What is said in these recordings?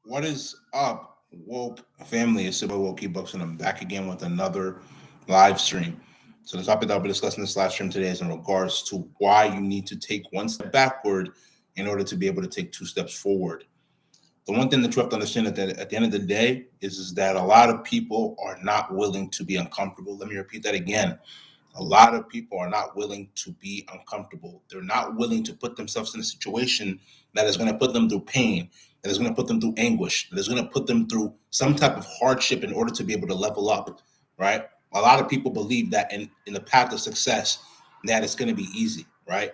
What is up, woke family? It's your boy Wokey Bucks, and I'm back again with another live stream. So the topic that I'll be discussing this live stream today is in regards to why you need to take one step backward in order to be able to take two steps forward. The one thing that you have to understand at the end of the day is that a lot of people are not willing to be uncomfortable. Let me repeat that again. A lot of people are not willing to be uncomfortable. They're not willing to put themselves in a situation that is going to put them through pain, that is going to put them through anguish, that is going to put them through some type of hardship in order to be able to level up, right? A lot of people believe that in the path of success, that it's going to be easy, right?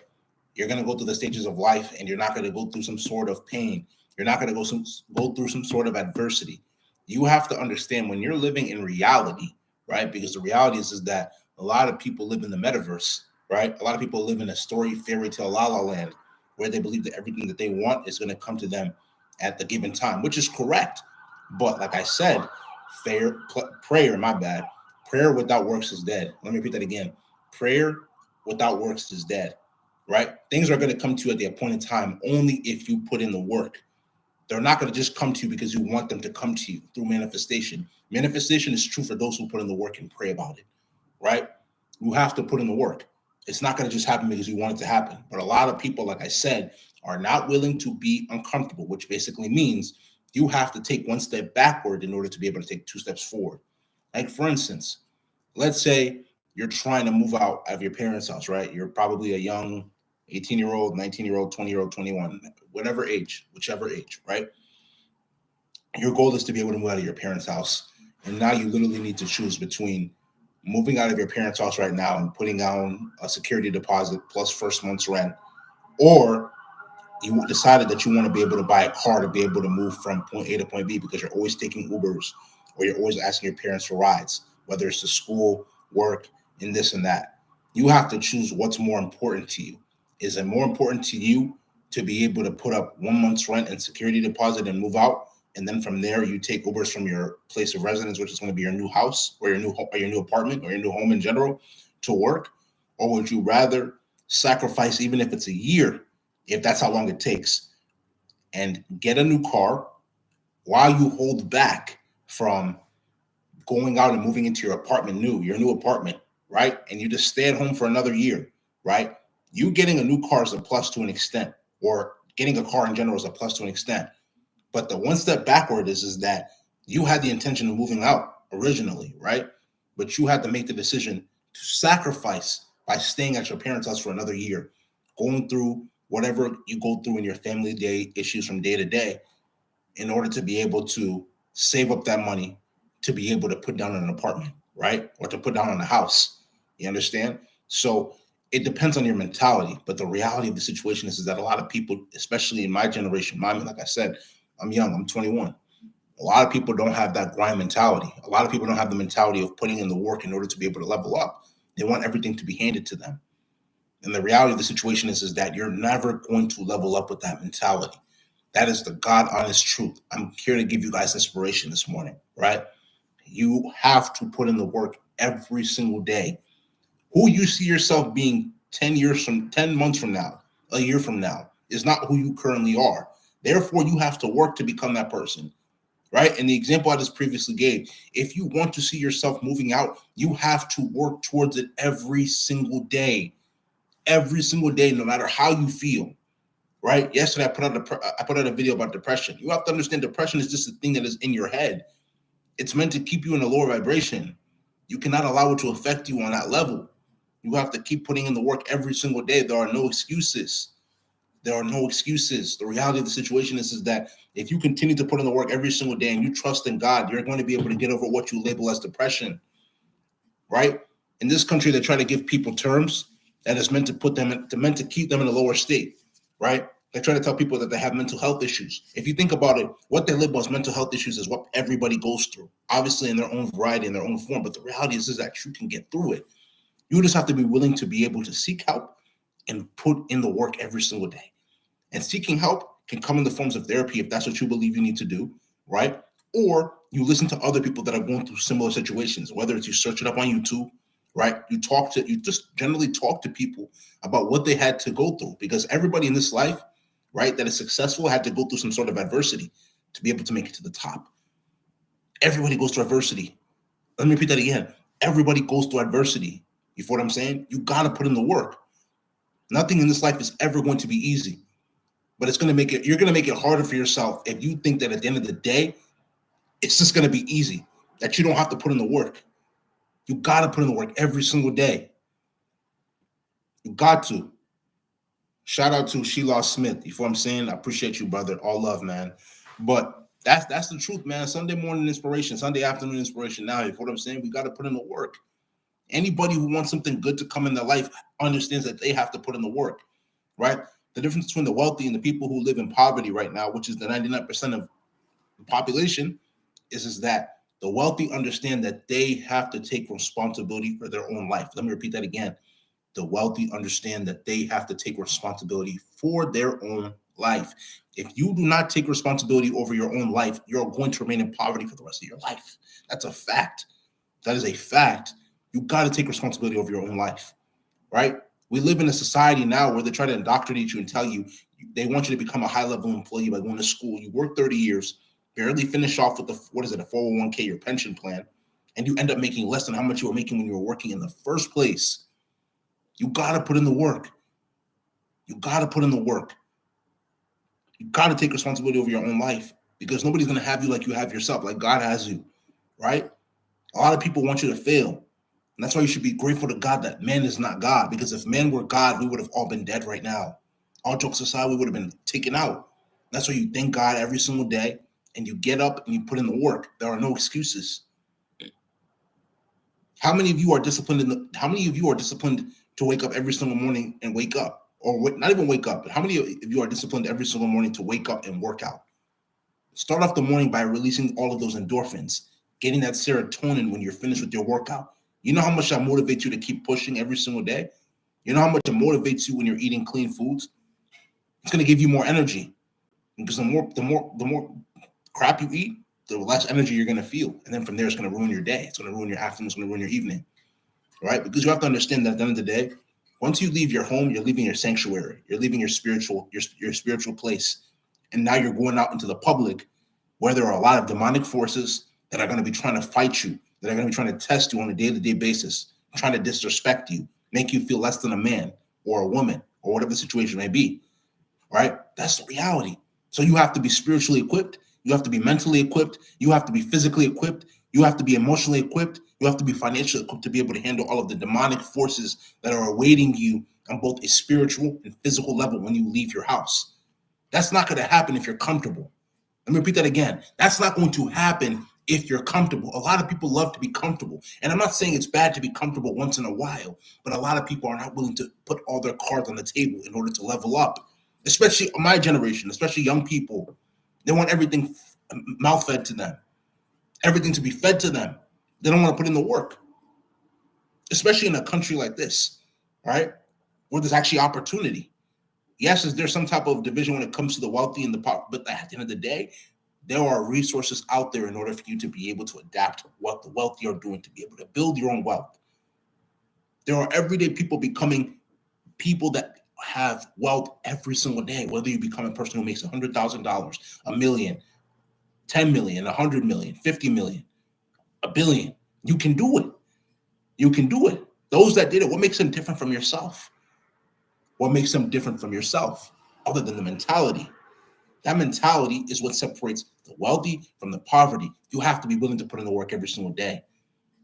You're going to go through the stages of life and you're not going to go through some sort of pain. You're not going to go through some sort of adversity. You have to understand when you're living in reality, right? Because the reality is that a lot of people live in the metaverse, right? A lot of people live in a story, fairy tale, la la land, where they believe that everything that they want is going to come to them at the given time, which is correct. But like I said, prayer, my bad. Prayer without works is dead. Let me repeat that again. Prayer without works is dead, right? Things are going to come to you at the appointed time only if you put in the work. They're not going to just come to you because you want them to come to you through manifestation. Manifestation is true for those who put in the work and pray about it, right? You have to put in the work. It's not going to just happen because you want it to happen. But a lot of people, like I said, are not willing to be uncomfortable, which basically means you have to take one step backward in order to be able to take two steps forward. Like, for instance, let's say you're trying to move out of your parents' house, right? You're probably a young 18-year-old, 19-year-old, 20-year-old, 21, whatever age, whichever age, right? Your goal is to be able to move out of your parents' house. And now you literally need to choose between moving out of your parents' house right now and putting down a security deposit plus first month's rent, or you decided that you want to be able to buy a car to be able to move from point A to point B because you're always taking Ubers or you're always asking your parents for rides, whether it's to school, work, and this and that. You have to choose what's more important to you. Is it more important to you to be able to put up 1 month's rent and security deposit and move out? And then from there, you take Ubers from your place of residence, which is going to be your new house or your new apartment or your new home in general, to work, or would you rather sacrifice, even if it's a year, if that's how long it takes, and get a new car while you hold back from going out and moving into your new apartment, right? And you just stay at home for another year, right? You getting a new car is a plus to an extent, or getting a car in general is a plus to an extent. But the one step backward is that you had the intention of moving out originally, right? But you had to make the decision to sacrifice by staying at your parents' house for another year, going through whatever you go through in your family day issues from day to day in order to be able to save up that money to be able to put down an apartment, right? Or to put down on a house. You understand? So it depends on your mentality. But the reality of the situation is that a lot of people, especially in my generation, like I said, I'm young, I'm 21. A lot of people don't have that grind mentality. A lot of people don't have the mentality of putting in the work in order to be able to level up. They want everything to be handed to them. And the reality of the situation is that you're never going to level up with that mentality. That is the God honest truth. I'm here to give you guys inspiration this morning, right? You have to put in the work every single day. Who you see yourself being 10 months from now, a year from now, is not who you currently are. Therefore, you have to work to become that person, right? And the example I just previously gave, if you want to see yourself moving out, you have to work towards it every single day, no matter how you feel, right? Yesterday, I put out a video about depression. You have to understand depression is just a thing that is in your head. It's meant to keep you in a lower vibration. You cannot allow it to affect you on that level. You have to keep putting in the work every single day. There are no excuses. There are no excuses. The reality of the situation is that if you continue to put in the work every single day and you trust in God, you're going to be able to get over what you label as depression, right? In this country, they try to give people terms that is meant to keep them in a lower state, right? They try to tell people that they have mental health issues. If you think about it, what they label as mental health issues is what everybody goes through, obviously in their own variety, in their own form. But the reality is that you can get through it. You just have to be willing to be able to seek help and put in the work every single day. And seeking help can come in the forms of therapy if that's what you believe you need to do, right? Or you listen to other people that are going through similar situations, whether it's you search it up on YouTube, right? You just generally talk to people about what they had to go through, because everybody in this life, right, that is successful had to go through some sort of adversity to be able to make it to the top. Everybody goes through adversity. Let me repeat that again. Everybody goes through adversity. You feel what I'm saying? You got to put in the work. Nothing in this life is ever going to be easy, but you're going to make it harder for yourself if you think that at the end of the day, it's just going to be easy, that you don't have to put in the work. You got to put in the work every single day. You got to. Shout out to Sheila Smith. You feel what I'm saying? I appreciate you, brother. All love, man. But that's the truth, man. Sunday morning inspiration, Sunday afternoon inspiration. Now, you feel what I'm saying? We got to put in the work. Anybody who wants something good to come in their life understands that they have to put in the work, right? The difference between the wealthy and the people who live in poverty right now, which is the 99% of the population, is that the wealthy understand that they have to take responsibility for their own life. Let me repeat that again. The wealthy understand that they have to take responsibility for their own life. If you do not take responsibility over your own life, you're going to remain in poverty for the rest of your life. That's a fact. That is a fact. You got to take responsibility over your own life, right? We live in a society now where they try to indoctrinate you and tell you they want you to become a high-level employee by going to school. You work 30 years, barely finish off with a 401k, your pension plan, and you end up making less than how much you were making when you were working in the first place. You got to put in the work. You got to put in the work. You got to take responsibility over your own life, because nobody's going to have you like you have yourself, like God has you, right? A lot of people want you to fail. And that's why you should be grateful to God that man is not God, because if men were God, we would have all been dead right now. All jokes aside, we would have been taken out. That's why you thank God every single day, and you get up and you put in the work. There are no excuses. How many of you are disciplined? How many of you are disciplined to wake up every single morning and wake up, or not even wake up, but how many of you are disciplined every single morning to wake up and work out? Start off the morning by releasing all of those endorphins, getting that serotonin when you're finished with your workout. You know how much that motivates you to keep pushing every single day? You know how much it motivates you when you're eating clean foods? It's going to give you more energy, because the more crap you eat, the less energy you're going to feel. And then from there, it's going to ruin your day. It's going to ruin your afternoon. It's going to ruin your evening. Right? Because you have to understand that at the end of the day, once you leave your home, you're leaving your sanctuary, you're leaving your spiritual place. And now you're going out into the public, where there are a lot of demonic forces that are going to be trying to fight you, that are going to be trying to test you on a day-to-day basis, trying to disrespect you, make you feel less than a man or a woman, or whatever the situation may be. Right? That's the reality. So you have to be spiritually equipped. You have to be mentally equipped. You have to be physically equipped. You have to be emotionally equipped. You have to be financially equipped to be able to handle all of the demonic forces that are awaiting you on both a spiritual and physical level when you leave your house. That's not going to happen if you're comfortable. Let me repeat that again. That's not going to happen if you're comfortable. A lot of people love to be comfortable. And I'm not saying it's bad to be comfortable once in a while, but a lot of people are not willing to put all their cards on the table in order to level up, especially my generation, especially young people. They want everything mouth-fed to them, everything to be fed to them. They don't want to put in the work, especially in a country like this, right, where there's actually opportunity. Yes, there's some type of division when it comes to the wealthy and the poor, but at the end of the day, there are resources out there in order for you to be able to adapt what the wealthy are doing, to be able to build your own wealth. There are everyday people becoming people that have wealth every single day, whether you become a person who makes $100,000, a million, 10 million, 100 million, 50 million, a billion. You can do it. You can do it. Those that did it, what makes them different from yourself? What makes them different from yourself other than the mentality? That mentality is what separates the wealthy from the poverty. You have to be willing to put in the work every single day.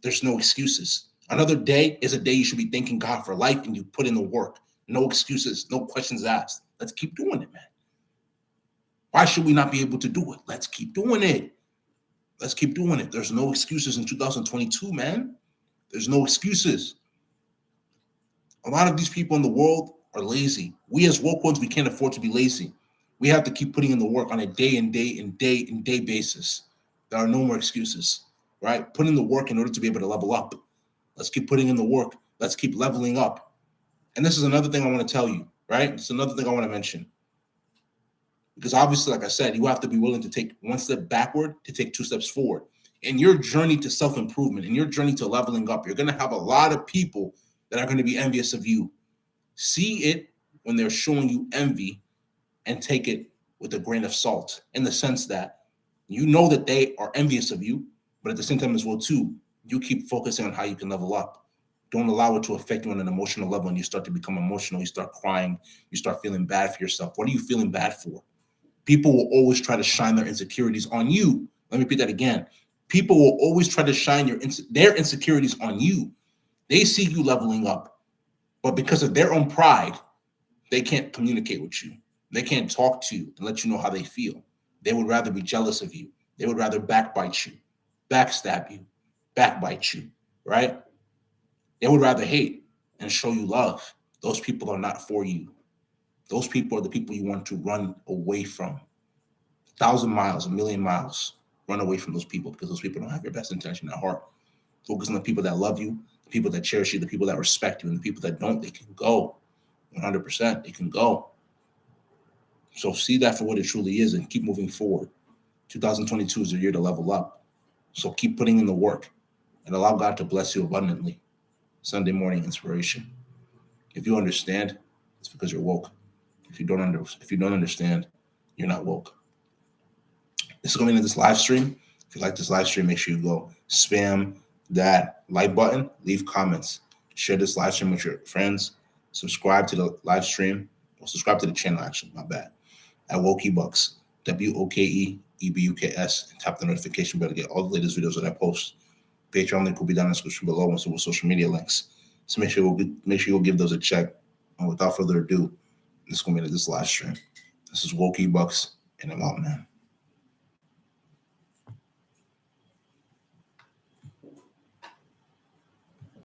There's no excuses. Another day is a day you should be thanking God for life, and you put in the work. No excuses, no questions asked. Let's keep doing it, man. Why should we not be able to do it? Let's keep doing it. Let's keep doing it. There's no excuses in 2022, man. There's no excuses. A lot of these people in the world are lazy. We as woke ones, we can't afford to be lazy. We have to keep putting in the work on a day basis. There are no more excuses, right? Put in the work in order to be able to level up. Let's keep putting in the work. Let's keep leveling up. And this is another thing I want to tell you, right? It's another thing I want to mention. Because obviously, like I said, you have to be willing to take one step backward to take two steps forward. In your journey to self-improvement, in your journey to leveling up, you're going to have a lot of people that are going to be envious of you. See it when they're showing you envy, and take it with a grain of salt, in the sense that You know that they are envious of you, but at the same time as well too, you keep focusing on how you can level up. Don't allow it to affect you on an emotional level, and you start to become emotional. You start crying. You start feeling bad for yourself. What are you feeling bad for? People will always try to shine their insecurities on you. Let me repeat that again. People will always try to shine their insecurities on you. They see you leveling up, but because of their own pride, they can't communicate with you. They can't talk to you and let you know how they feel. They would rather be jealous of you. They would rather backbite you, backstab you, backbite you, right? They would rather hate and show you love. Those people are not for you. Those people are the people you want to run away from. 1,000 miles, 1,000,000 miles. Run away from those people because those people don't have your best intention at heart. Focus on the people that love you, the people that cherish you, the people that respect you, and the people that don't, they can go. 100%, they can go. So see that for what it truly is and keep moving forward. 2022 is a year to level up. So keep putting in the work and allow God to bless you abundantly. Sunday morning inspiration. If you understand, it's because you're woke. If you don't understand, you're not woke. This is going into this live stream. If you like this live stream, make sure you go spam that like button, leave comments, share this live stream with your friends, subscribe to the live stream, or subscribe to the channel, actually, my bad, at Wokebucks, WOKEEBUKS, and tap the notification bell to get all the latest videos that I post. Patreon link will be down in the description below, and so will social media links. So make sure you'll give those a check. And without further ado, this is going to be this live stream. This is Wokebucks, and I'm out, man.